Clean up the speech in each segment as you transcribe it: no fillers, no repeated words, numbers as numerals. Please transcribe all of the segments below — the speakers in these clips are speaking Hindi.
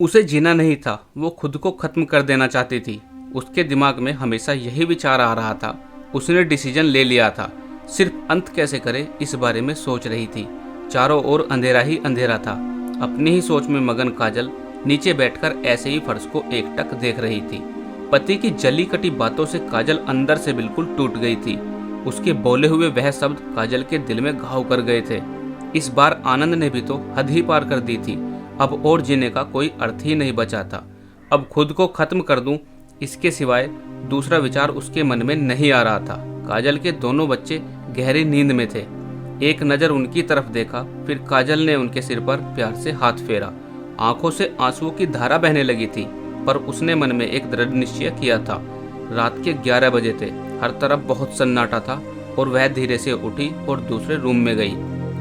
उसे जीना नहीं था, वो खुद को खत्म कर देना चाहती थी। उसके दिमाग में हमेशा यही विचार आ रहा था। उसने डिसीजन ले लिया था, सिर्फ अंत कैसे करे इस बारे में सोच रही थी। चारों ओर अंधेरा ही अंधेरा था। अपनी ही सोच में मगन काजल नीचे बैठकर ऐसे ही फर्श को एकटक देख रही थी। पति की जली कटी बातों से काजल अंदर से बिल्कुल टूट गई थी। उसके बोले हुए वह शब्द काजल के दिल में घाव कर गए थे। इस बार आनंद ने भी तो हद ही पार कर दी थी। अब और जीने का कोई अर्थ ही नहीं बचा था। अब खुद को खत्म कर दूं, इसके सिवाय दूसरा विचार उसके मन में नहीं आ रहा था। काजल के दोनों बच्चे गहरी नींद में थे। एक नज़र उनकी तरफ देखा, फिर काजल ने उनके सिर पर प्यार से हाथ फेरा। आंखों से आंसुओं की धारा बहने लगी थी, पर उसने मन में एक दृढ़ निश्चय किया था। रात के 11 बजे थे, हर तरफ बहुत सन्नाटा था और वह धीरे से उठी और दूसरे रूम में गई।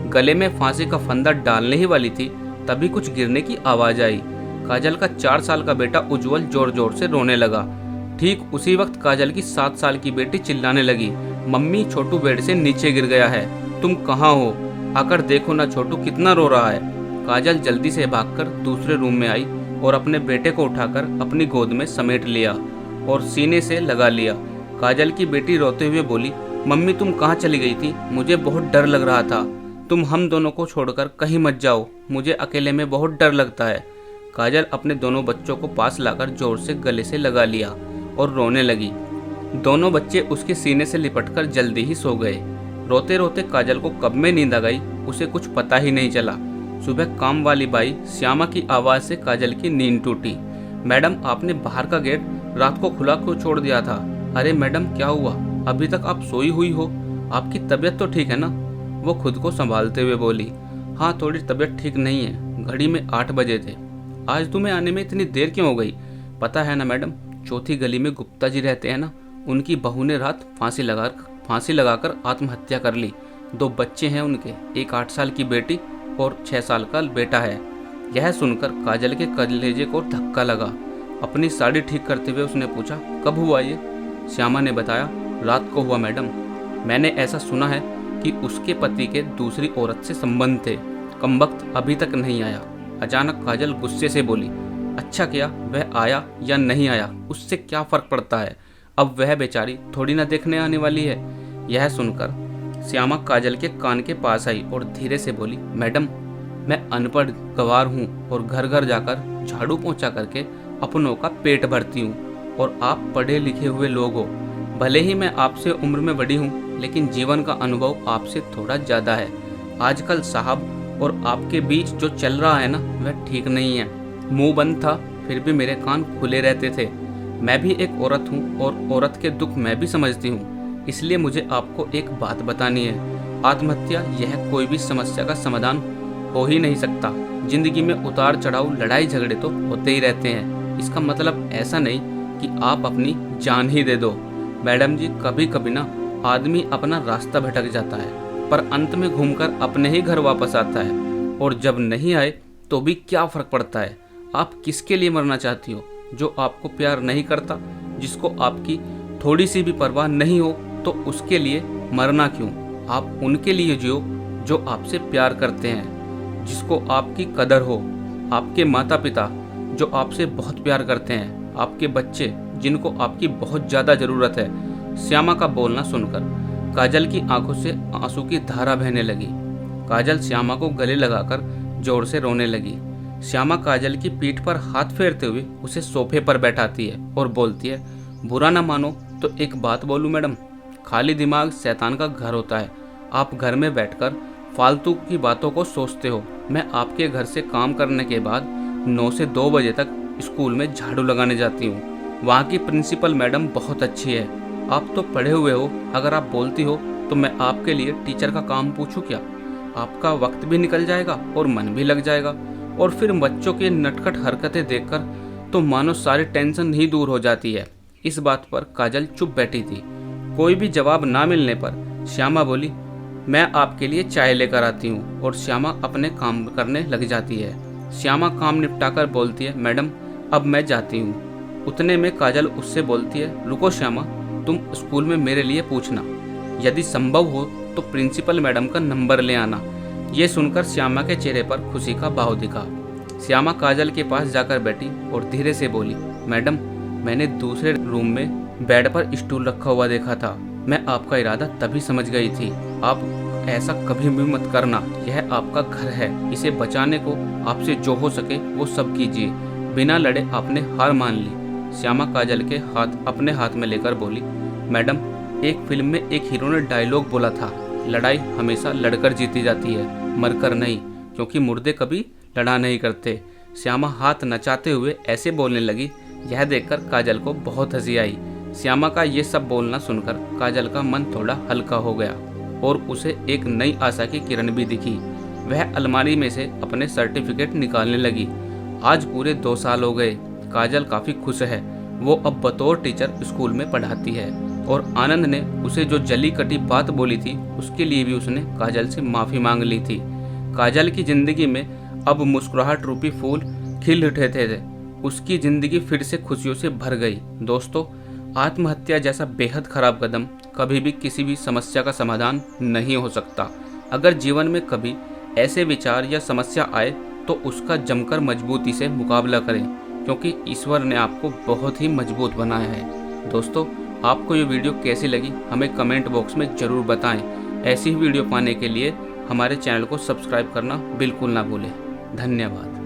गले में फांसी का फंदा डालने ही वाली थी, तभी कुछ गिरने की आवाज आई। काजल का 4 साल का बेटा उज्जवल जोर जोर से रोने लगा। ठीक उसी वक्त काजल की 7 साल की बेटी चिल्लाने लगी, मम्मी छोटू बेड से नीचे गिर गया है, तुम कहाँ हो, आकर देखो ना छोटू कितना रो रहा है। काजल जल्दी से भागकर दूसरे रूम में आई और अपने बेटे को उठाकर अपनी गोद में समेट लिया और सीने से लगा लिया। काजल की बेटी रोते हुए बोली, मम्मी तुम कहाँ चली गई थी, मुझे बहुत डर लग रहा था, तुम हम दोनों को छोड़कर कहीं मत जाओ, मुझे अकेले में बहुत डर लगता है। काजल अपने दोनों बच्चों को पास लाकर जोर से गले से लगा लिया और रोने लगी। दोनों बच्चे उसके सीने से लिपटकर जल्दी ही सो गए। रोते रोते काजल को कब में नींद आ गई उसे कुछ पता ही नहीं चला। सुबह काम वाली बाई श्यामा की आवाज़ से काजल की नींद टूटी। मैडम आपने बाहर का गेट रात को खुला क्यों छोड़ दिया था? अरे मैडम क्या हुआ, अभी तक आप सोई हुई हो, आपकी तबीयत तो ठीक है ना? वो खुद को संभालते हुए बोली, हाँ थोड़ी तबीयत ठीक नहीं है, घड़ी में 8 बजे थे। आज तुम्हें आने में इतनी देर क्यों हो गई? पता है ना मैडम, चौथी गली में गुप्ता जी रहते हैं ना, उनकी बहू ने रात फांसी लगाकर आत्महत्या कर ली। 2 बच्चे हैं उनके, एक 8 साल की बेटी और 6 साल का बेटा है। यह सुनकर काजल के कलेजे को धक्का लगा। अपनी साड़ी ठीक करते हुए उसने पूछा, कब हुआ ये? श्यामा ने बताया, रात को हुआ मैडम। मैंने ऐसा सुना है कि उसके पति के दूसरी औरत से संबंध थे, कमबख्त अभी तक नहीं आया। अचानक काजल गुस्से से बोली, अच्छा किया, वह आया या नहीं आया उससे क्या फर्क पड़ता है, अब वह बेचारी थोड़ी ना देखने आने वाली है। यह सुनकर श्यामा काजल के कान के पास आई और धीरे से बोली, मैडम मैं अनपढ़ गवार हूँ और घर घर जाकर झाड़ू पोंछा करके अपनों का पेट भरती हूँ और आप पढ़े लिखे हुए लोग हो। भले ही मैं आपसे उम्र में बड़ी हूँ, लेकिन जीवन का अनुभव आपसे थोड़ा ज़्यादा है। आजकल साहब और आपके बीच जो चल रहा है ना, वह ठीक नहीं है। मुंह बंद था फिर भी मेरे कान खुले रहते थे। मैं भी एक औरत हूँ और औरत के दुख मैं भी समझती हूँ, इसलिए मुझे आपको एक बात बतानी है। आत्महत्या यह कोई भी समस्या का समाधान हो ही नहीं सकता। जिंदगी में उतार चढ़ाव, लड़ाई झगड़े तो होते ही रहते हैं। इसका मतलब ऐसा नहीं कि आप अपनी जान ही दे दो। मैडम जी, कभी कभी ना आदमी अपना रास्ता भटक जाता है, पर अंत में घूमकर अपने ही घर वापस आता है। और जब नहीं आए तो भी क्या फर्क पड़ता है? आप किसके लिए मरना चाहती हो? जो आपको प्यार नहीं करता, जिसको आपकी थोड़ी सी भी परवाह नहीं हो, तो उसके लिए मरना क्यों? आप उनके लिए जियो जो आपसे प्यार करते हैं, जिसको आपकी कदर हो। आपके माता पिता जो आपसे बहुत प्यार करते हैं, आपके बच्चे जिनको आपकी बहुत ज़्यादा ज़रूरत है। श्यामा का बोलना सुनकर काजल की आंखों से आंसू की धारा बहने लगी। काजल श्यामा को गले लगाकर जोर से रोने लगी। श्यामा काजल की पीठ पर हाथ फेरते हुए उसे सोफे पर बैठाती है और बोलती है, बुरा ना मानो तो एक बात बोलूं मैडम, खाली दिमाग शैतान का घर होता है। आप घर में बैठकर फालतू की बातों को सोचते हो। मैं आपके घर से काम करने के बाद 9 से 2 बजे तक स्कूल में झाड़ू लगाने जाती हूँ। वहाँ की प्रिंसिपल मैडम बहुत अच्छी है। आप तो पढ़े हुए हो, अगर आप बोलती हो तो मैं आपके लिए टीचर का काम पूछूं क्या? आपका वक्त भी निकल जाएगा और मन भी लग जाएगा, और फिर बच्चों की नटखट हरकतें देखकर तो मानो सारी टेंशन ही दूर हो जाती है। इस बात पर काजल चुप बैठी थी। कोई भी जवाब ना मिलने पर श्यामा बोली, मैं आपके लिए चाय लेकर आती हूँ, और श्यामा अपने काम करने लग जाती है। श्यामा काम निपटाकर बोलती है, मैडम अब मैं जाती हूँ। उतने में काजल उससे बोलती है, रुको श्यामा, तुम स्कूल में मेरे लिए पूछना, यदि संभव हो तो प्रिंसिपल मैडम का नंबर ले आना। ये सुनकर श्यामा के चेहरे पर खुशी का भाव दिखा। श्यामा काजल के पास जाकर बैठी और धीरे से बोली, मैडम, मैंने दूसरे रूम में बेड पर स्टूल रखा हुआ देखा था। मैं आपका इरादा तभी समझ गई थी। आप ऐसा कभी भी मत करना। यह आपका घर है। इसे बचाने को आपसे जो हो सके वो सब कीजिए। बिना लड़े आपने हार मान ली। श्यामा काजल के हाथ अपने हाथ में लेकर बोली, मैडम, एक फिल्म में एक हीरो ने डायलॉग बोला था, लड़ाई हमेशा लड़कर जीती जाती है, मरकर नहीं, क्योंकि मुर्दे कभी लड़ा नहीं करते। श्यामा हाथ नचाते हुए ऐसे बोलने लगी। यह देखकर काजल को बहुत हंसी आई। श्यामा का ये सब बोलना सुनकर काजल का मन थोड़ा हल्का हो गया और उसे एक नई आशा की किरण भी दिखी। वह अलमारी में से अपने सर्टिफिकेट निकालने लगी। आज पूरे 2 साल हो गए। काजल काफ़ी खुश है। वो अब बतौर टीचर स्कूल में पढ़ाती है और आनंद ने उसे जो जली कटी बात बोली थी उसके लिए भी उसने काजल से माफ़ी मांग ली थी। काजल की ज़िंदगी में अब मुस्कुराहट रूपी फूल खिल उठे थे। उसकी ज़िंदगी फिर से खुशियों से भर गई। दोस्तों, आत्महत्या जैसा बेहद खराब कदम कभी भी किसी भी समस्या का समाधान नहीं हो सकता। अगर जीवन में कभी ऐसे विचार या समस्या आए तो उसका जमकर मजबूती से मुकाबला करें, क्योंकि ईश्वर ने आपको बहुत ही मजबूत बनाया है। दोस्तों, आपको ये वीडियो कैसी लगी हमें कमेंट बॉक्स में ज़रूर बताएं। ऐसी ही वीडियो पाने के लिए हमारे चैनल को सब्सक्राइब करना बिल्कुल ना भूलें। धन्यवाद।